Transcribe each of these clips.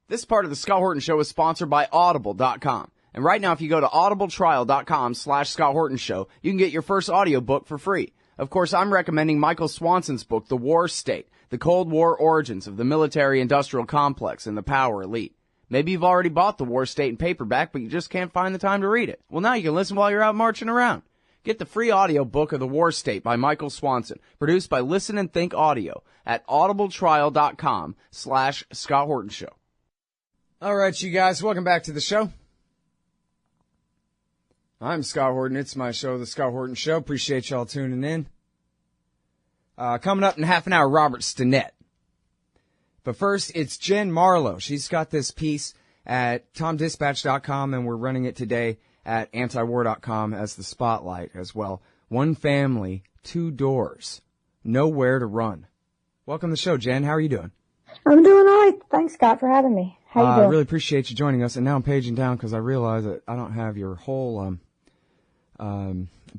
This part of the Scott Horton Show is sponsored by Audible.com. And right now, if you go to audibletrial.com/Scott Horton Show, you can get your first audiobook for free. Of course, I'm recommending Michael Swanson's book, The War State, The Cold War Origins of the Military-Industrial Complex and the Power Elite. Maybe you've already bought The War State in paperback, but you just can't find the time to read it. Well, now you can listen while you're out marching around. Get the free audiobook of The War State by Michael Swanson, produced by Listen and Think Audio at audibletrial.com/Scott Horton Show. All right, you guys, welcome back to the show. I'm Scott Horton. It's my show, The Scott Horton Show. Appreciate y'all tuning in. Coming up in half an hour, Robert Stinnett. But first, it's Jen Marlowe. She's got this piece at TomDispatch.com, and we're running it today at antiwar.com as the spotlight as well. One family, two doors, nowhere to run. Welcome to the show, Jen. How are you doing? I'm doing all right. Thanks, Scott, for having me. How you doing? I really appreciate you joining us. And now I'm paging down because I realize that I don't have your whole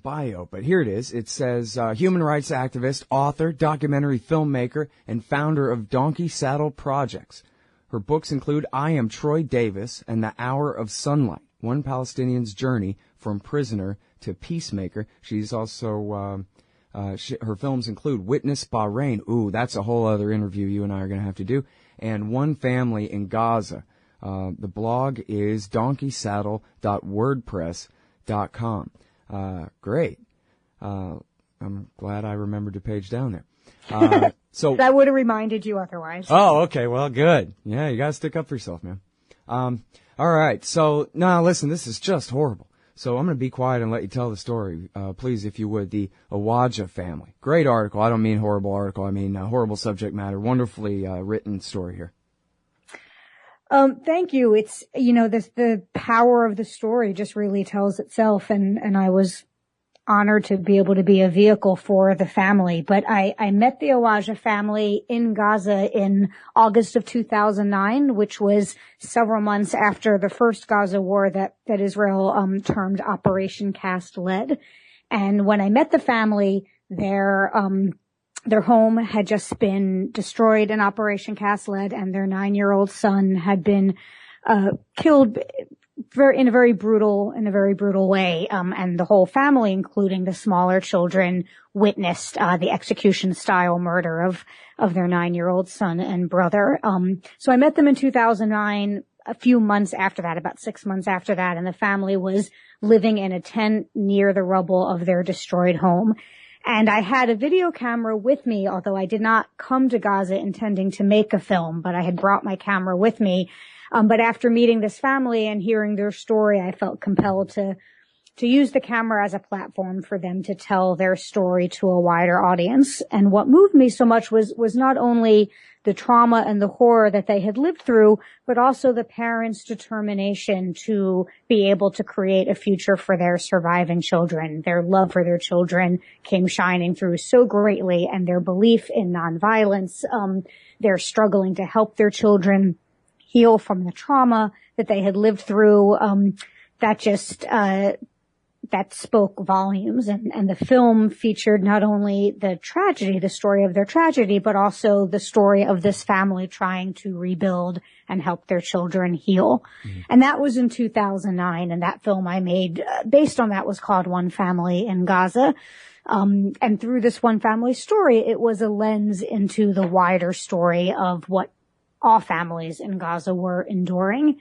bio, but here it is. It says human rights activist, author, documentary filmmaker, and founder of Donkey Saddle Projects. Her books include I Am Troy Davis and The Hour of Sunlight, One Palestinian's Journey from Prisoner to Peacemaker. She's also, her films include Witness Bahrain. Ooh, that's a whole other interview you and I are going to have to do. And One Family in Gaza. The blog is donkeysaddle.wordpress.com. Great. I'm glad I remembered to page down there. So that would have reminded you otherwise. Oh, okay. Well, good. Yeah, you gotta stick up for yourself, man. All right. So now listen, this is just horrible. So I'm going to be quiet and let you tell the story. Please, if you would, the Awajah family. Great article. I don't mean horrible article. I mean horrible subject matter. Wonderfully written story here. Thank you. It's, the power of the story just really tells itself. And I was honored to be able to be a vehicle for the family. But I met the Awajah family in Gaza in August of 2009, which was several months after the first Gaza war that Israel, termed Operation Cast Lead. And when I met the family, their home had just been destroyed in Operation Cast Lead, and their 9-year-old son had been killed in a very brutal way. And the whole family, including the smaller children, witnessed the execution-style murder of their 9-year-old son and brother. So I met them in 2009. A few months after that, about 6 months after that, and the family was living in a tent near the rubble of their destroyed home. And I had a video camera with me, although I did not come to Gaza intending to make a film, but I had brought my camera with me. But after meeting this family and hearing their story, I felt compelled to use the camera as a platform for them to tell their story to a wider audience. And what moved me so much was not only the trauma and the horror that they had lived through, but also the parents' determination to be able to create a future for their surviving children. Their love for their children came shining through so greatly, and their belief in nonviolence, their struggling to help their children heal from the trauma that they had lived through, that spoke volumes. And the film featured not only the tragedy, the story of their tragedy, but also the story of this family trying to rebuild and help their children heal. Mm-hmm. And that was in 2009. And that film I made based on that was called One Family in Gaza. And through this one family story, it was a lens into the wider story of what all families in Gaza were enduring.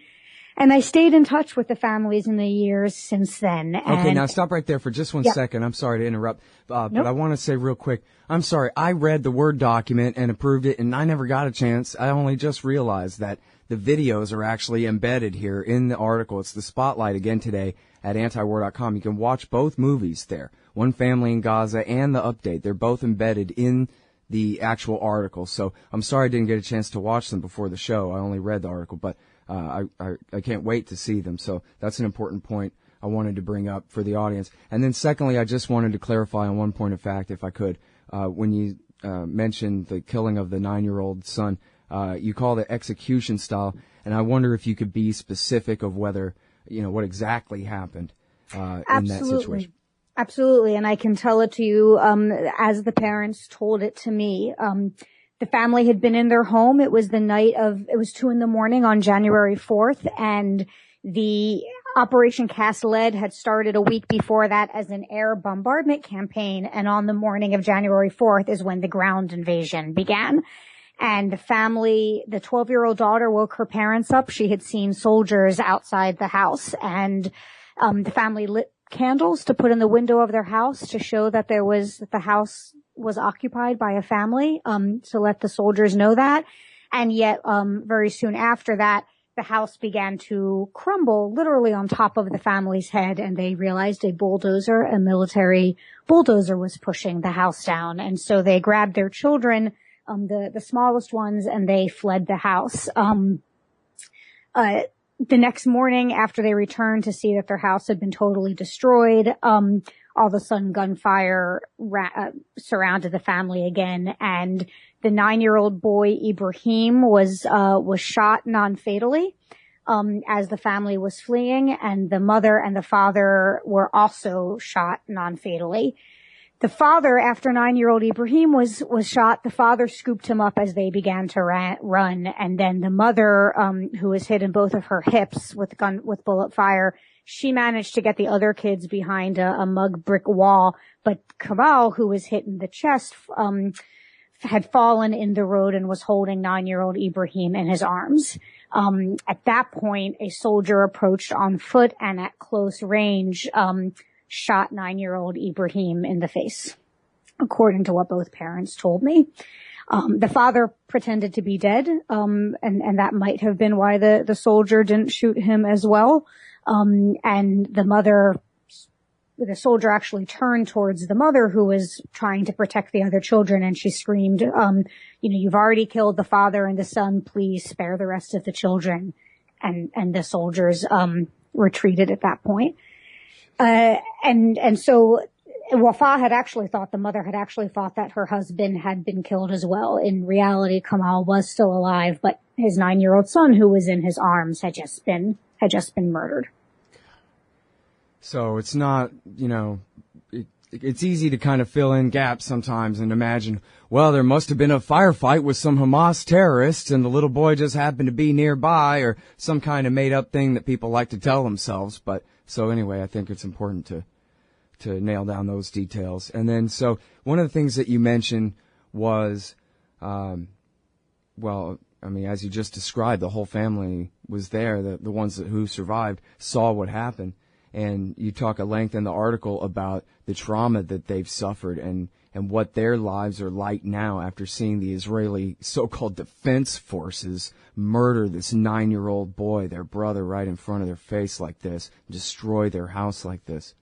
And I stayed in touch with the families in the years since then. Okay, now stop right there for just one second. I'm sorry to interrupt, but I want to say real quick, I'm sorry. I read the Word document and approved it, and I never got a chance. I only just realized that the videos are actually embedded here in the article. It's the spotlight again today at antiwar.com. You can watch both movies there, One Family in Gaza and the update. They're both embedded in the actual article. So I'm sorry I didn't get a chance to watch them before the show. I only read the article, but I can't wait to see them. So that's an important point I wanted to bring up for the audience. And then secondly, I just wanted to clarify on one point of fact, if I could. When you mentioned the killing of the 9-year-old son, you called it execution style, and I wonder if you could be specific of whether, what exactly happened in that situation. Absolutely, and I can tell it to you as the parents told it to me. The family had been in their home. It was 2 a.m. on January 4th, and the Operation Cast Lead had started a week before that as an air bombardment campaign. And on the morning of January 4th is when the ground invasion began. And the family, the 12-year-old daughter woke her parents up. She had seen soldiers outside the house, and the family lit candles to put in the window of their house to show that the house was occupied by a family, to let the soldiers know that. And yet, very soon after that, the house began to crumble literally on top of the family's head, and they realized a military bulldozer was pushing the house down. And so they grabbed their children, the smallest ones, and they fled the house. The next morning, after they returned to see that their house had been totally destroyed, all of a sudden gunfire surrounded the family again, and the 9-year-old boy Ibrahim was shot non-fatally as the family was fleeing, and the mother and the father were also shot non-fatally. The father, after 9-year-old Ibrahim was shot, the father scooped him up as they began to run, and then the mother, who was hit in both of her hips with bullet fire, she managed to get the other kids behind a mud brick wall, but Kamal, who was hit in the chest, had fallen in the road and was holding 9-year-old Ibrahim in his arms. At that point, a soldier approached on foot and at close range, shot 9-year-old Ibrahim in the face, according to what both parents told me. The father pretended to be dead, and that might have been why the soldier didn't shoot him as well. And the soldier actually turned towards the mother, who was trying to protect the other children, and she screamed, you've already killed the father and the son, please spare the rest of the children. And the soldiers, retreated at that point. And so Wafa had actually thought, the mother had actually thought that her husband had been killed as well. In reality, Kamal was still alive, but his 9-year-old son, who was in his arms, had just been murdered. So it's not, it's easy to kind of fill in gaps sometimes and imagine, well, there must have been a firefight with some Hamas terrorists and the little boy just happened to be nearby, or some kind of made up thing that people like to tell themselves. But so anyway, I think it's important to nail down those details. And then, so one of the things that you mentioned was, as you just described, the whole family was there. The ones who survived saw what happened. And you talk at length in the article about the trauma that they've suffered and what their lives are like now after seeing the Israeli so-called defense forces murder this 9-year-old boy, their brother, right in front of their face like this, destroy their house like this.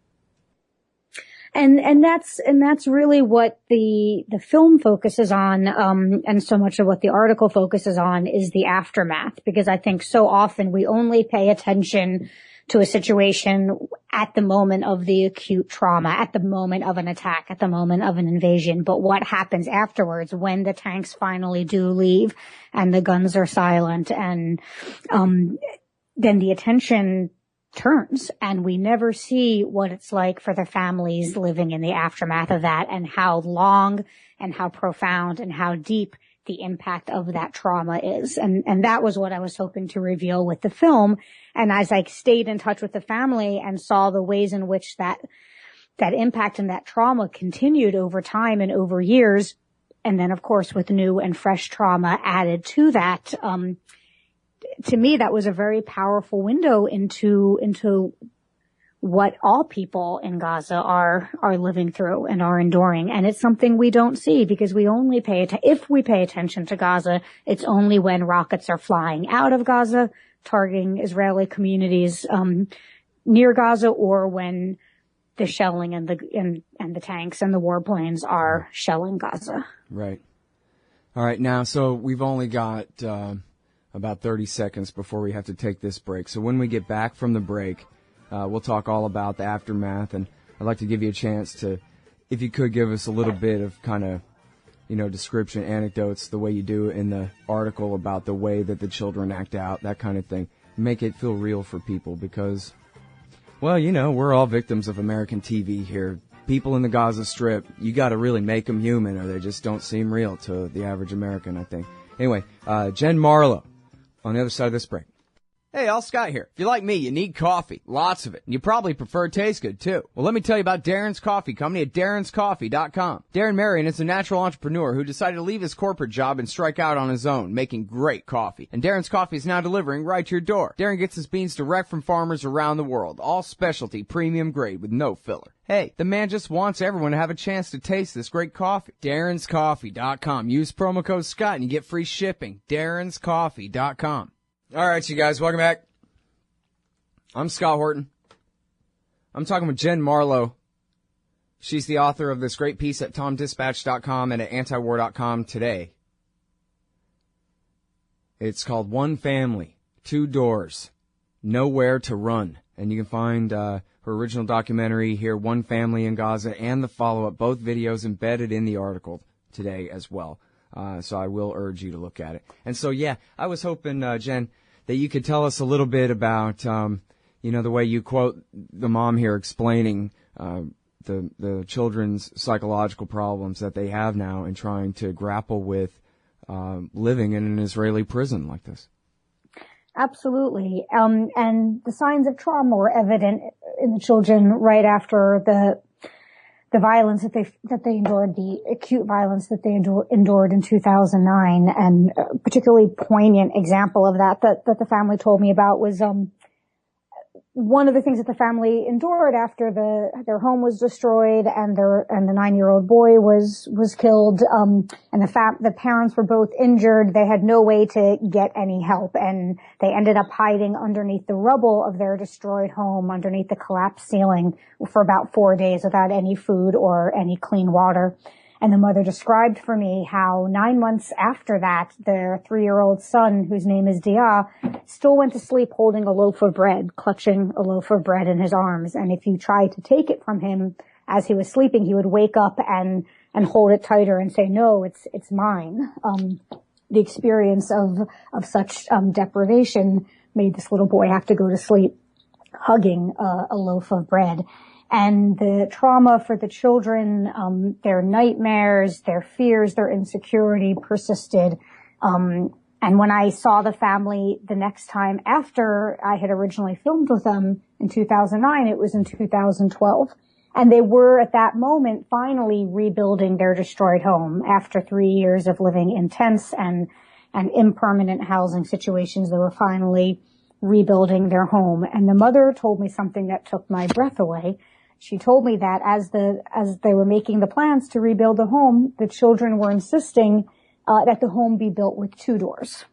And that's really what the film focuses on, and so much of what the article focuses on is the aftermath, because I think so often we only pay attention to a situation at the moment of the acute trauma, at the moment of an attack, at the moment of an invasion. But what happens afterwards when the tanks finally do leave and the guns are silent, and then the attention turns and we never see what it's like for the families living in the aftermath of that, and how long and how profound and how deep the impact of that trauma is. And that was what I was hoping to reveal with the film. And as I stayed in touch with the family and saw the ways in which that impact and that trauma continued over time and over years, and then of course with new and fresh trauma added to that, to me that was a very powerful window into what all people in Gaza are living through and are enduring. And it's something we don't see because we only if we pay attention to Gaza, it's only when rockets are flying out of Gaza, targeting Israeli communities, near Gaza, or when the shelling and the tanks and the warplanes are shelling Gaza. Right. All right. Now, so we've only got, about 30 seconds before we have to take this break. So when we get back from the break, we'll talk all about the aftermath, and I'd like to give you a chance to, if you could, give us a little bit of kind of, description, anecdotes, the way you do in the article about the way that the children act out, that kind of thing. Make it feel real for people because, well, we're all victims of American TV here. people in the Gaza Strip, you got to really make them human, or they just don't seem real to the average American, I think. Anyway, Jen Marlowe on the other side of this break. Hey, all Scott here. If you're like me, you need coffee. Lots of it. And you probably prefer it tastes good, too. Well, let me tell you about Darren's Coffee Company at darrenscoffee.com. Darren Marion is a natural entrepreneur who decided to leave his corporate job and strike out on his own, making great coffee. And Darren's Coffee is now delivering right to your door. Darren gets his beans direct from farmers around the world. All specialty, premium grade with no filler. Hey, the man just wants everyone to have a chance to taste this great coffee. darrenscoffee.com. Use promo code Scott and you get free shipping. darrenscoffee.com. All right, you guys, welcome back. I'm Scott Horton. I'm talking with Jen Marlowe. She's the author of this great piece at TomDispatch.com and at antiwar.com today. It's called One Family, Two Doors, Nowhere to Run. And you can find her original documentary here, One Family in Gaza, and the follow-up, both videos embedded in the article today as well. So I will urge you to look at it. And so, yeah, I was hoping, Jen, that you could tell us a little bit about, the way you quote the mom here explaining the children's psychological problems that they have now and trying to grapple with living in an Israeli prison like this. Absolutely. And the signs of trauma were evident in the children right after the violence that they endured, the acute violence that they endured in 2009. And a particularly poignant example of that the family told me about was, one of the things that the family endured after their home was destroyed and the 9-year-old boy was killed, and the parents were both injured. They had no way to get any help, and they ended up hiding underneath the rubble of their destroyed home, underneath the collapsed ceiling for about 4 days without any food or any clean water. And the mother described for me how 9 months after that, their 3-year-old son, whose name is Dia, still went to sleep holding a loaf of bread, clutching a loaf of bread in his arms. And if you tried to take it from him as he was sleeping, he would wake up and hold it tighter and say, "No, it's mine." The experience of such deprivation made this little boy have to go to sleep hugging a loaf of bread. And the trauma for the children, their nightmares, their fears, their insecurity persisted. And when I saw the family the next time after I had originally filmed with them in 2009, it was in 2012. And they were at that moment finally rebuilding their destroyed home after 3 years of living in tents and impermanent housing situations. They were finally rebuilding their home. And the mother told me something that took my breath away. She told me that as they were making the plans to rebuild the home, the children were insisting that the home be built with 2 doors.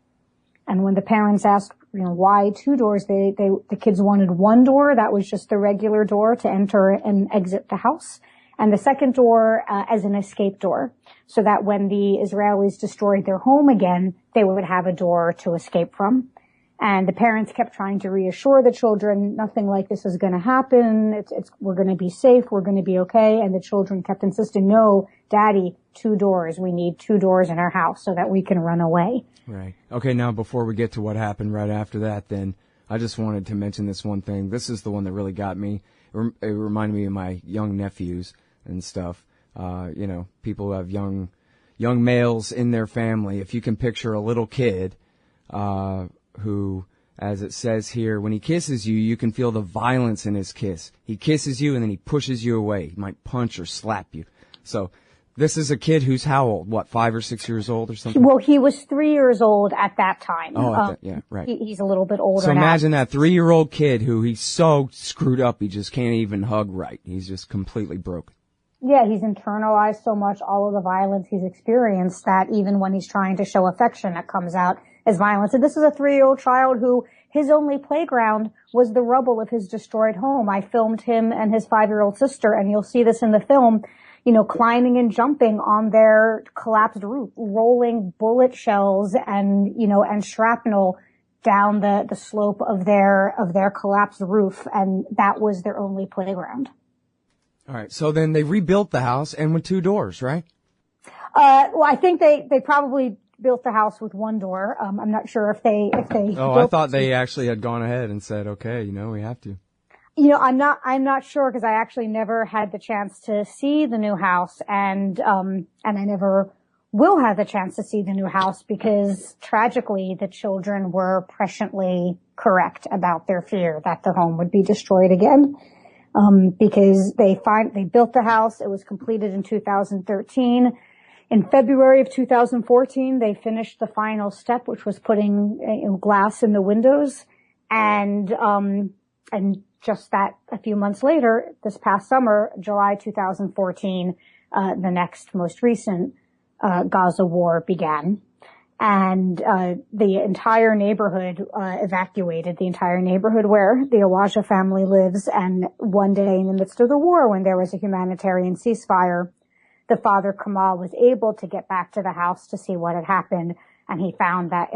And when the parents asked, why 2 doors, the kids wanted 1 door. That was just the regular door to enter and exit the house. And the second door as an escape door, so that when the Israelis destroyed their home again, they would have a door to escape from. And the parents kept trying to reassure the children, nothing like this is going to happen. We're going to be safe. We're going to be okay. And the children kept insisting, "No, Daddy, 2 doors. We need 2 doors in our house so that we can run away." Right. Okay. Now, before we get to what happened right after that, then I just wanted to mention this one thing. This is the one that really got me. It reminded me of my young nephews and stuff. People who have young males in their family. If you can picture a little kid, who, as it says here, when he kisses you, you can feel the violence in his kiss. He kisses you and then he pushes you away. He might punch or slap you. So this is a kid who's how old? 5 or 6 years old or something? Well, he was 3 years old at that time. Oh, yeah, right. He's a little bit older So now. imagine that 3-year-old kid who he's so screwed up he just can't even hug right. He's just completely broken. Yeah, he's internalized so much all of the violence he's experienced that even when he's trying to show affection, it comes out as violence. And this is a 3-year-old child who his only playground was the rubble of his destroyed home. I filmed him and his 5-year-old sister, and you'll see this in the film, climbing and jumping on their collapsed roof, rolling bullet shells and shrapnel down the slope of their collapsed roof. And that was their only playground. All right. So then they rebuilt the house and with 2 doors, right? Well, I think they probably built the house with 1 door. I'm not sure if they. Oh, I thought they actually had gone ahead and said, okay, we have to. I'm not sure because I actually never had the chance to see the new house and I never will have the chance to see the new house because tragically the children were presciently correct about their fear that the home would be destroyed again. Because they built the house. It was completed in 2013. In February of 2014, they finished the final step, which was putting glass in the windows. And just that a few months later, this past summer, July 2014, the next most recent, Gaza war began. And, the entire neighborhood, evacuated, the entire neighborhood where the Awajah family lives. And one day in the midst of the war, when there was a humanitarian ceasefire, the father Kamal was able to get back to the house to see what had happened. And he found that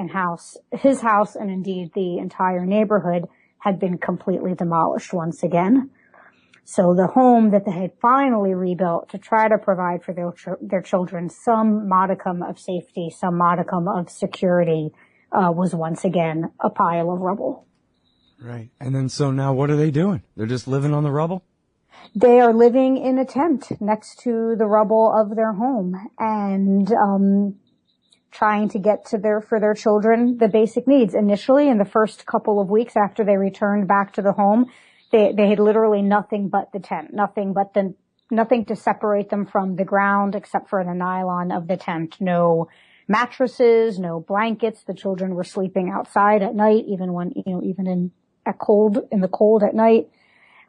his house and indeed the entire neighborhood had been completely demolished once again. So the home that they had finally rebuilt to try to provide for their children some modicum of safety, some modicum of security, was once again a pile of rubble. Right. And then so now what are they doing? They're just living on the rubble? They are living in a tent next to the rubble of their home and, trying to get for their children the basic needs. Initially, in the first couple of weeks after they returned back to the home, they had literally nothing but the tent, nothing to separate them from the ground except for the nylon of the tent. No mattresses, no blankets. The children were sleeping outside at night, even in the cold at night.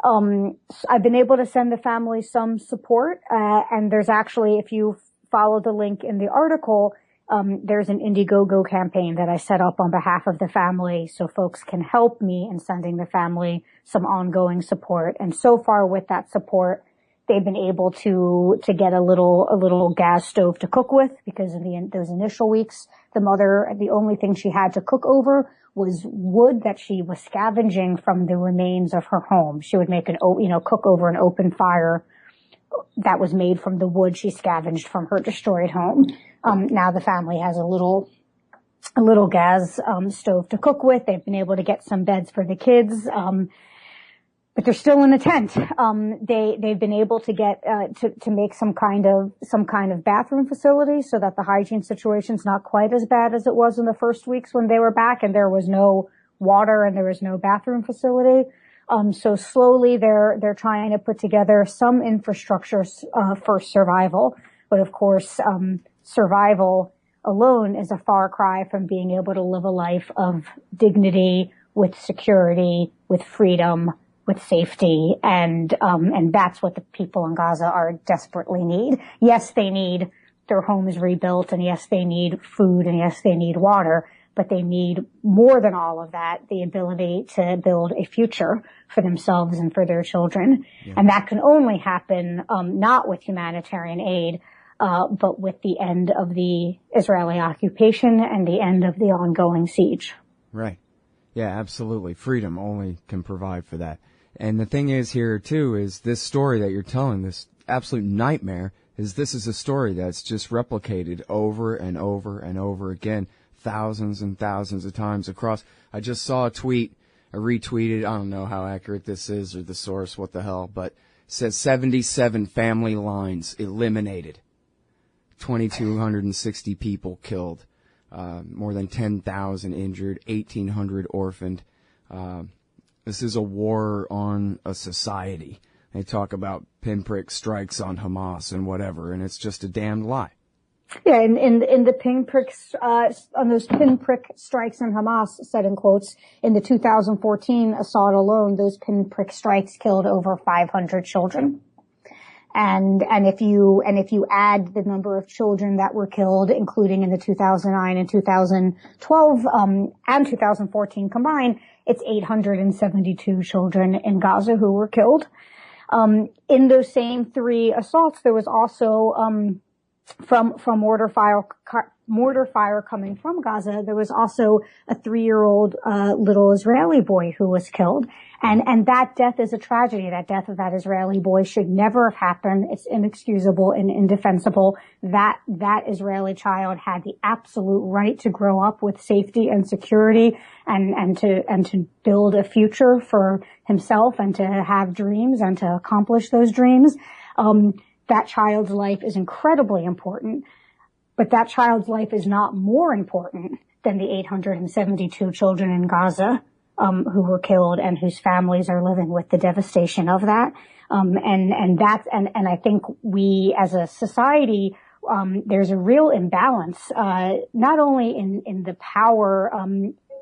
I've been able to send the family some support, and there's actually, if you follow the link in the article, there's an Indiegogo campaign that I set up on behalf of the family so folks can help me in sending the family some ongoing support. And so far with that support, they've been able to get a little gas stove to cook with because in those initial weeks, the only thing she had to cook over was wood that she was scavenging from the remains of her home. She would make cook over an open fire that was made from the wood she scavenged from her destroyed home. Now the family has a little gas, stove to cook with. They've been able to get some beds for the kids. But they're still in a tent. They've been able to get, to make some kind of bathroom facility so that the hygiene situation's not quite as bad as it was in the first weeks when they were back and there was no water and there was no bathroom facility. So slowly they're trying to put together some infrastructure, for survival. But of course, survival alone is a far cry from being able to live a life of dignity with security, with freedom, with safety. And that's what the people in Gaza are desperately need. Yes, they need their homes rebuilt and yes, they need food and yes, they need water. But they need more than all of that, the ability to build a future for themselves and for their children. Yeah. And that can only happen, not with humanitarian aid, but with the end of the Israeli occupation and the end of the ongoing siege. Right. Yeah, absolutely. Freedom only can provide for that. And the thing is here too is this story that you're telling, this absolute nightmare, this is a story that's just replicated over and over and over again. Thousands and thousands of times across. I just saw a tweet, I retweeted, I don't know how accurate this is or the source, what the hell, but it says 77 family lines eliminated, 2,260 people killed, more than 10,000 injured, 1,800 orphaned. This is a war on a society. They talk about pinprick strikes on Hamas and whatever, and it's just a damned lie. Yeah, in the pinpricks, on those pinprick strikes in Hamas, said in quotes, in the 2014 assault alone, those pinprick strikes killed over 500 children. And if you add the number of children that were killed, including in the 2009 and 2012, and 2014 combined, it's 872 children in Gaza who were killed. In those same three assaults, there was also, from mortar fire coming from Gaza. There was also a 3-year-old little Israeli boy who was killed, and that death is a tragedy. That death of that Israeli boy should never have happened. It's inexcusable and indefensible. That Israeli child had the absolute right to grow up with safety and security, and to build a future for himself, and to have dreams and to accomplish those dreams. That child's life is incredibly important, but that child's life is not more important than the 872 children in Gaza who were killed and whose families are living with the devastation of that. And I think we as a society, there's a real imbalance, not only in the power,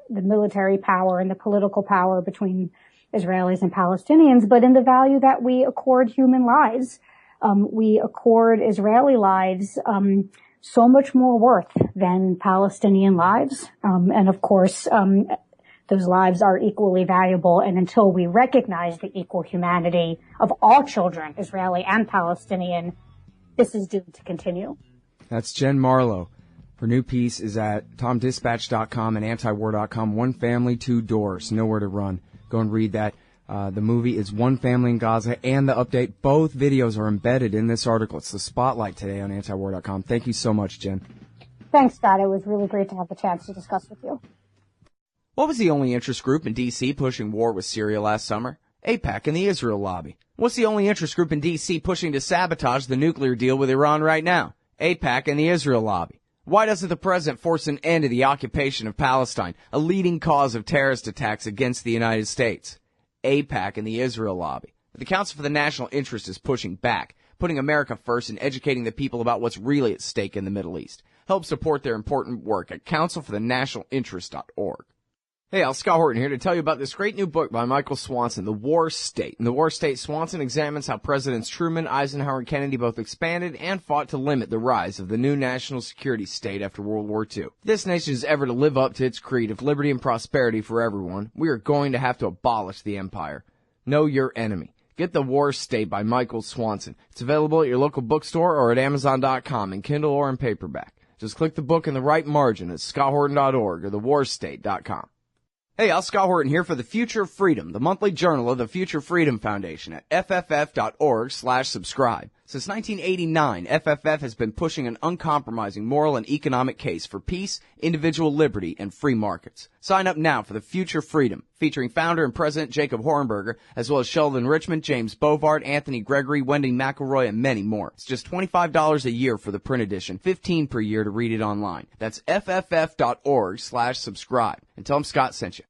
the military power and the political power between Israelis and Palestinians, but in the value that we accord human lives. We accord Israeli lives so much more worth than Palestinian lives. And of course, those lives are equally valuable. And until we recognize the equal humanity of all children, Israeli and Palestinian, this is doomed to continue. That's Jen Marlowe. Her new piece is at TomDispatch.com and antiwar.com. One family, two doors, nowhere to run. Go and read that. The movie is One Family in Gaza, and the update. Both videos are embedded in this article. It's the spotlight today on antiwar.com. Thank you so much, Jen. Thanks, Scott. It was really great to have the chance to discuss with you. What was the only interest group in D.C. pushing war with Syria last summer? AIPAC and the Israel lobby. What's the only interest group in D.C. pushing to sabotage the nuclear deal with Iran right now? AIPAC and the Israel lobby. Why doesn't the president force an end to the occupation of Palestine, a leading cause of terrorist attacks against the United States? AIPAC and the Israel lobby. The Council for the National Interest is pushing back, putting America first and educating the people about what's really at stake in the Middle East. Help support their important work at councilforthenationalinterest.org. Hey, Scott Horton here to tell you about this great new book by Michael Swanson, The War State. In The War State, Swanson examines how Presidents Truman, Eisenhower, and Kennedy both expanded and fought to limit the rise of the new national security state after World War II. If this nation is ever to live up to its creed of liberty and prosperity for everyone, we are going to have to abolish the empire. Know your enemy. Get The War State by Michael Swanson. It's available at your local bookstore or at Amazon.com in Kindle or in paperback. Just click the book in the right margin at scotthorton.org or thewarstate.com. Hey, Scott Horton here for The Future of Freedom, the monthly journal of the Future Freedom Foundation at fff.org/subscribe. Since 1989, FFF has been pushing an uncompromising moral and economic case for peace, individual liberty, and free markets. Sign up now for The Future Freedom, featuring founder and president Jacob Hornberger, as well as Sheldon Richmond, James Bovard, Anthony Gregory, Wendy McElroy, and many more. It's just $25 a year for the print edition, $15 per year to read it online. That's fff.org/subscribe. And tell them Scott sent you.